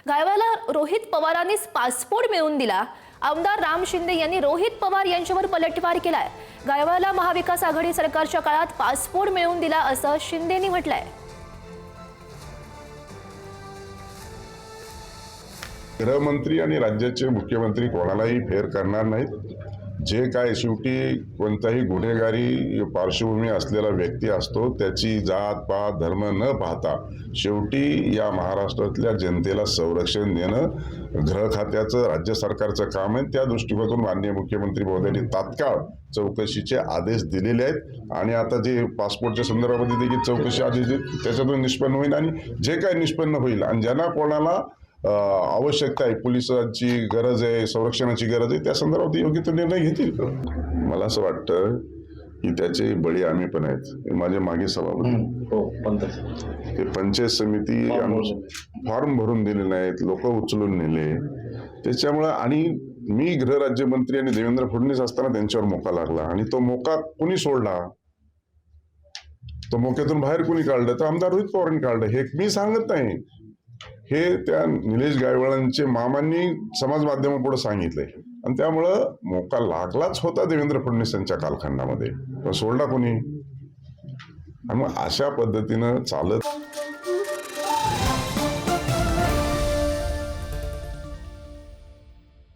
गायवाला Rohit पवारांनीच passport मिळवून दिला। आमदार राम शिंदे यांनी रोहित पवार यांच्यावर पलटवार केलाय। गायवाला महाविकास आघाडी सरकारच्या काळात पासपोर्ट मिळवून दिला असं शिंदेंनी म्हटलंय। गृहमंत्री आणि राज्याचे मुख्यमंत्री कोणालाही फेर करणार नाहीत। जे काय शेवटी कोणताही गुन्हेगारी पार्श्वभूमी असलेला व्यक्ती असतो त्याची जात पात धर्म न पाहता शेवटी या महाराष्ट्रातल्या जनतेला संरक्षण देणं गृह खात्याचं राज्य सरकारचं काम आहे। त्या दृष्टिकोनातून माननीय मुख्यमंत्री महोदयांनी तात्काळ चौकशीचे आदेश दिलेले आहेत आणि आता जे पासपोर्टच्या संदर्भामध्ये देखील चौकशी आदेश त्याच्यातून निष्पन्न होईल आणि जे काही निष्पन्न होईल आणि ज्यांना कोणाला आवश्यकता आहे, पोलिसांची गरज आहे, संरक्षणाची गरज आहे, त्या संदर्भात योग्य तो निर्णय घेतील। मला असं वाटतं की त्याचे बळी आम्ही पण आहेत। माझे मागे सभापती ते पंचायत समिती फॉर्म भरून दिले नाहीत, लोक उचलून नेले त्याच्यामुळे आणि मी गृहराज्यमंत्री आणि देवेंद्र फडणवीस असताना त्यांच्यावर मोका लागला आणि तो मोका कुणी सोडला, तो मोक्यातून बाहेर कुणी काढलं तर आमदार रोहित पवारांनी काढलं। हे मी सांगत नाही, हे त्या निलेश गायवाळांचे मामांनी समाज माध्यमापुढे सांगितलंय आणि त्यामुळं मोका लागलाच होता देवेंद्र फडणवीस यांच्या कालखंडामध्ये, पण सोडला कोणी? आणि मग अशा पद्धतीनं चालत